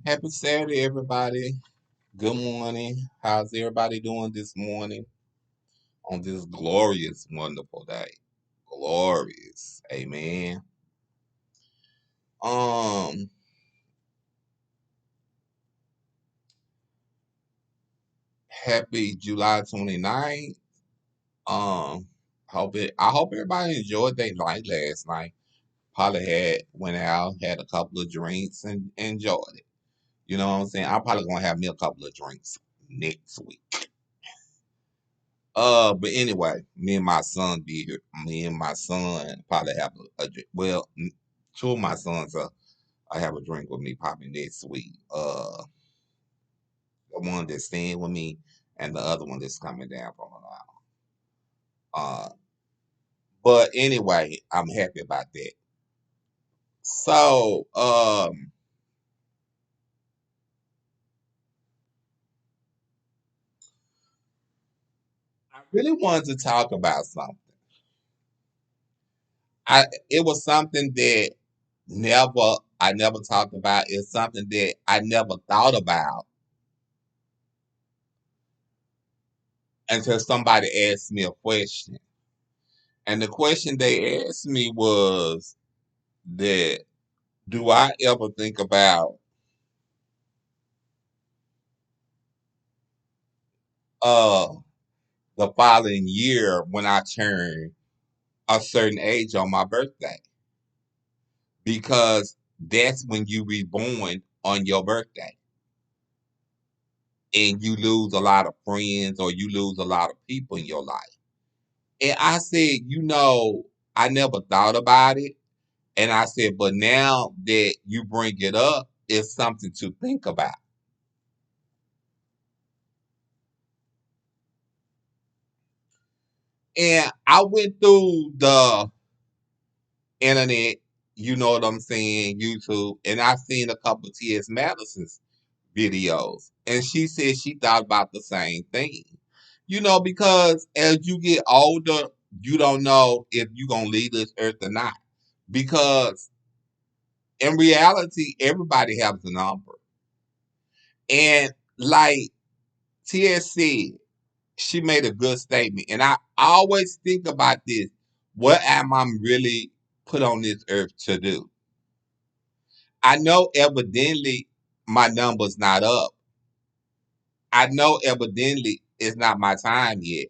Happy Saturday, everybody. Good morning. How's everybody doing this morning on this glorious, wonderful day? Glorious. Amen. Um, Happy July 29th. Um, I hope everybody enjoyed their night last night. Probably went out, had a couple of drinks and enjoyed it. You know what I'm saying? I'm probably gonna have me a couple of drinks next week. But anyway, me and my son probably have a drink. Well, two of my sons, I have a drink with me probably next week. The one that's staying with me, and the other one that's coming down from a while. But anyway, I'm happy about that. So, I really wanted to talk about something. It was something that I never talked about. It's something that I never thought about until somebody asked me a question. And the question they asked me was that do I ever think about uh the following year when I turn a certain age on my birthday? Because that's when you reborn on your birthday. And you lose a lot of friends or you lose a lot of people in your life. And I said, I never thought about it. And I said, but now that you bring it up, it's something to think about. And I went through the internet, you know what I'm saying, YouTube, and I seen a couple of T.S. Madison's videos. And she said she thought about the same thing. Because as you get older, you don't know if you're going to leave this earth or not. Because in reality, everybody has a number. And like T.S. said, she made a good statement. And I always think about this. What am I really put on this earth to do? I know evidently my number's not up. I know evidently it's not my time yet.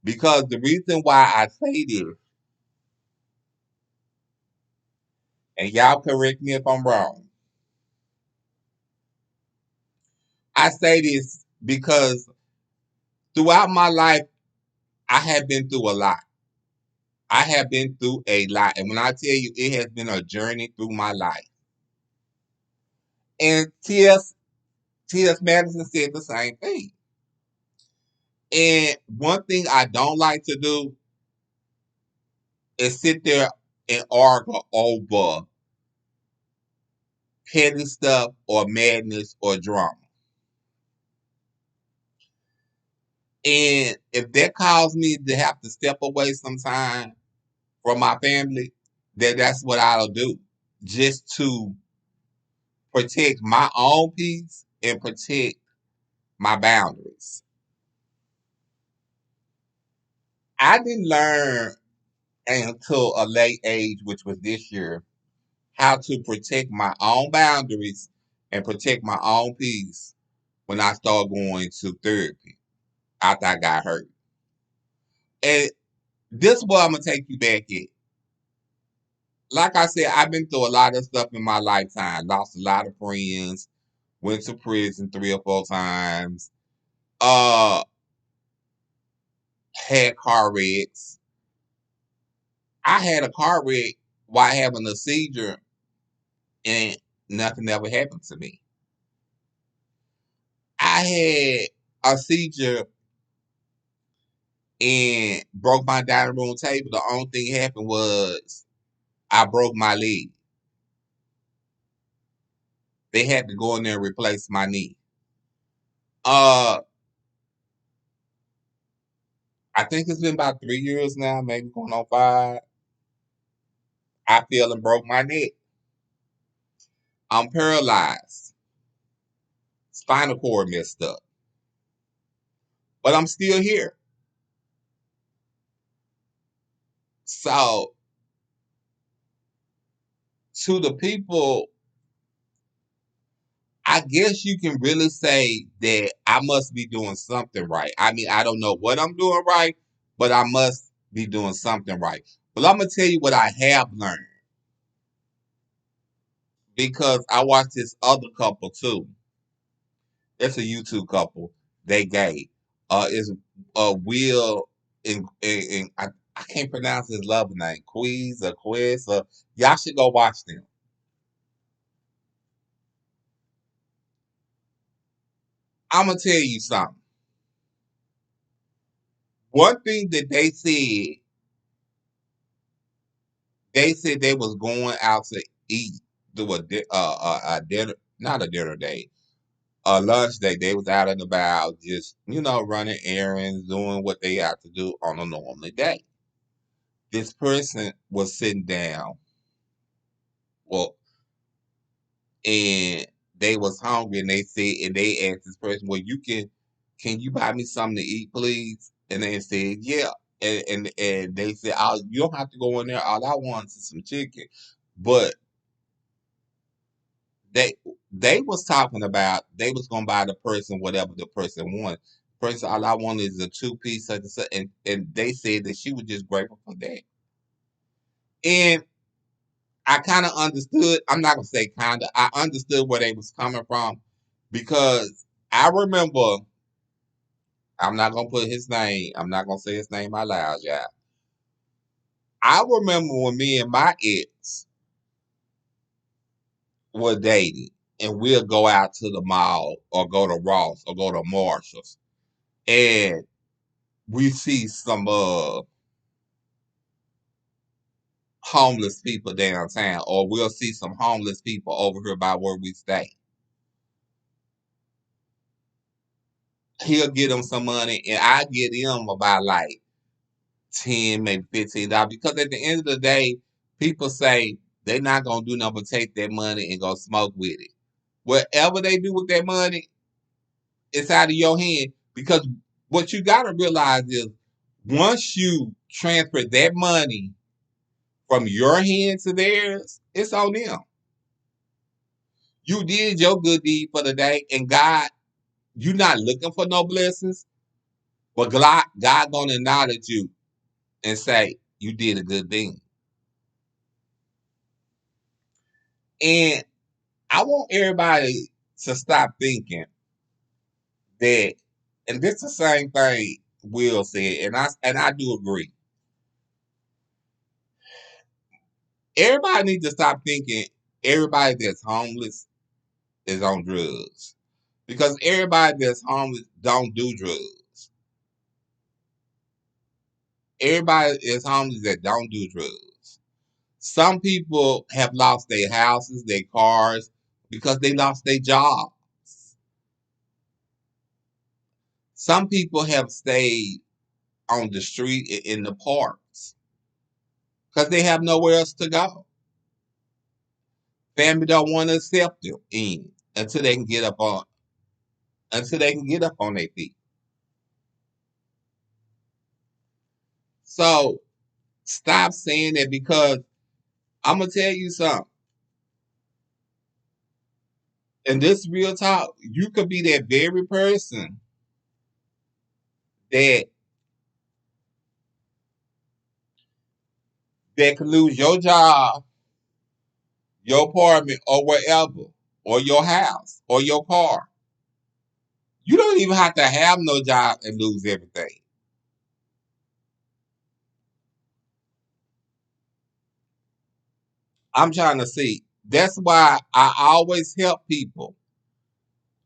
Because the reason why I say this, and y'all correct me if I'm wrong, I say this because throughout my life, I have been through a lot. I have been through a lot. And when I tell you it has been a journey through my life. And T.S. Madison said the same thing. And one thing I don't like to do is sit there and argue over petty stuff or madness or drama. And if that caused me to have to step away sometime from my family, then that's what I'll do. Just to protect my own peace and protect my boundaries. I didn't learn until a late age, which was this year, how to protect my own boundaries and protect my own peace when I started going to therapy after I got hurt. And this is where I'm gonna take you back in. Like I said, I've been through a lot of stuff in my lifetime. Lost a lot of friends, went to prison 3 or 4 times, uh, had car wrecks. I had a car wreck while having a seizure and nothing ever happened to me. I had a seizure and broke my dining room table. The only thing happened was I broke my leg. They had to go in there and replace my knee. Uh, I think it's been about 3 years now, maybe going on 5. I fell and broke my neck. I'm paralyzed. spinal cord messed up. But I'm still here. So to the people, I guess you can really say that I must be doing something right. I mean, I don't know what I'm doing right, but I must be doing something right. But I'm gonna tell you what I have learned because I watched this other couple too. It's a YouTube couple. They gay. Is Will and I can't pronounce his love name. Quiz or Quiz or y'all should go watch them. I'm gonna tell you something. One thing that they said they was going out to eat, do a dinner, not a dinner date, a lunch date. They was out and about, just running errands, doing what they have to do on a normal day. This person was sitting down, well, and they was hungry, and they asked this person, "Well, can you buy me something to eat, please?" And they said, "Yeah." And they said, "Oh, you don't have to go in there. All I want is some chicken." But they they was talking about they was gonna buy the person whatever the person wanted. Person, all I wanted is a 2 piece such and such, and they said that she was just grateful for that. And I kind of understood. I'm not gonna say kind of. I understood where they was coming from because I remember. I'm not gonna put his name. I'm not gonna say his name out loud, y'all. I remember when me and my ex were dating, and we'll go out to the mall or go to Ross or go to Marshalls, and we see some homeless people downtown, or we'll see some homeless people over here by where we stay. He'll get them some money, and I get him about like 10, maybe $15. Because at the end of the day, people say they're not gonna do nothing but take that money and go smoke with it. Whatever they do with that money, it's out of your hand. Because what you gotta realize is once you transfer that money from your hand to theirs, it's on them. You did your good deed for the day, and God, you're not looking for no blessings, but God gonna acknowledge you and say you did a good thing. And I want everybody to stop thinking that, and this is the same thing Will said, and I do agree. Everybody needs to stop thinking everybody that's homeless is on drugs. Because everybody that's homeless don't do drugs. Everybody is homeless that don't do drugs. Some people have lost their houses, their cars, because they lost their jobs. Some people have stayed on the street in the parks because they have nowhere else to go. Family don't want to accept them in until they can get up on their feet. So stop saying that because I'm gonna tell you something. And this real talk, you could be that very person that could lose your job, your apartment, or wherever, or your house, or your car. You don't even have to have no job and lose everything. I'm trying to see. That's why I always help people.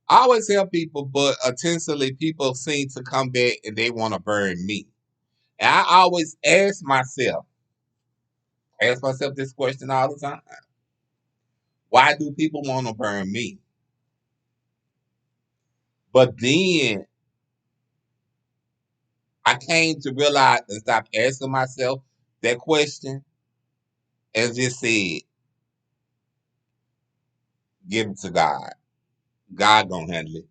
I always help people, but intentionally people seem to come back and they want to burn me. And I always ask myself this question all the time. Why do people want to burn me? But then I came to realize and stop asking myself that question and just said, give it to God. God gonna handle it.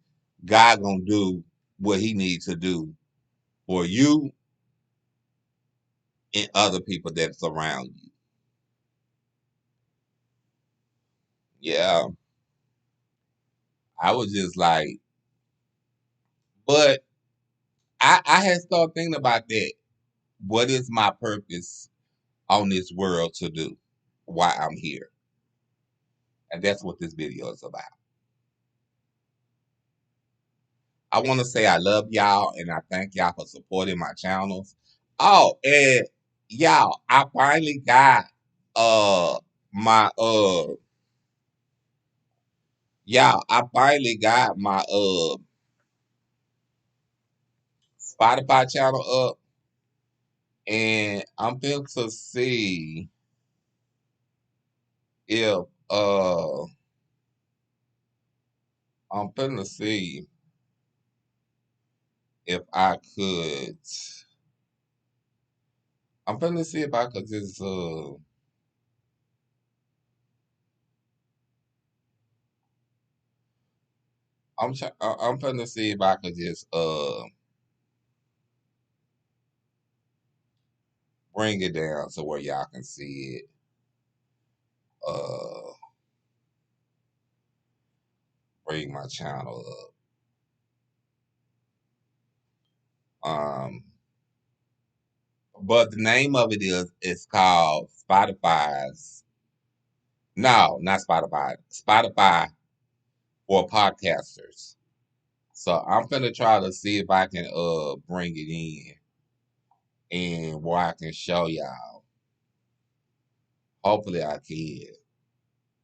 God gonna do what He needs to do for you and other people that surround you. Yeah, I was just like, but I had started thinking about that. What is my purpose on this world to do? Why I'm here, and that's what this video is about. I want to say I love y'all and I thank y'all for supporting my channels. Oh, and y'all, I finally got my y'all, I finally got my Spotify channel up, and I'm going to see if I'm finna see if I could I'm finna see if I could just I'm finna see if I could just bring it down to where y'all can see it. Uh Bring my channel up. But the name of it is called Spotify's. No, not Spotify. Spotify for podcasters. So I'm gonna try to see if I can bring it in and where I can show y'all. Hopefully I can.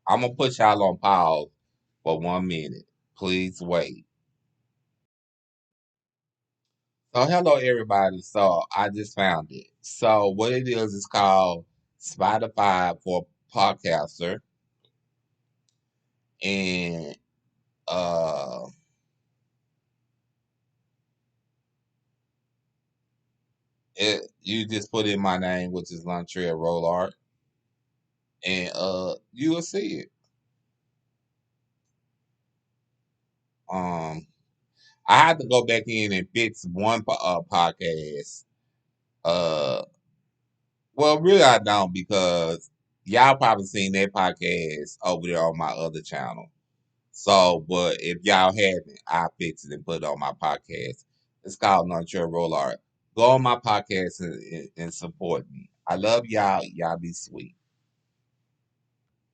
I'm gonna put y'all on pause for 1 minute. Please wait. So hello everybody. So I just found it. So what it is called Spotify for podcaster, and uh you just put in my name, which is Montreal Roll Art, and you will see it. Um I had to go back in and fix one podcast. Uh well really I don't, because y'all probably seen that podcast over there on my other channel. So, but if y'all haven't, I'll fix it and put it on my podcast. It's called Montreal Roll Art. Go on my podcast and support me. I love y'all. Y'all be sweet.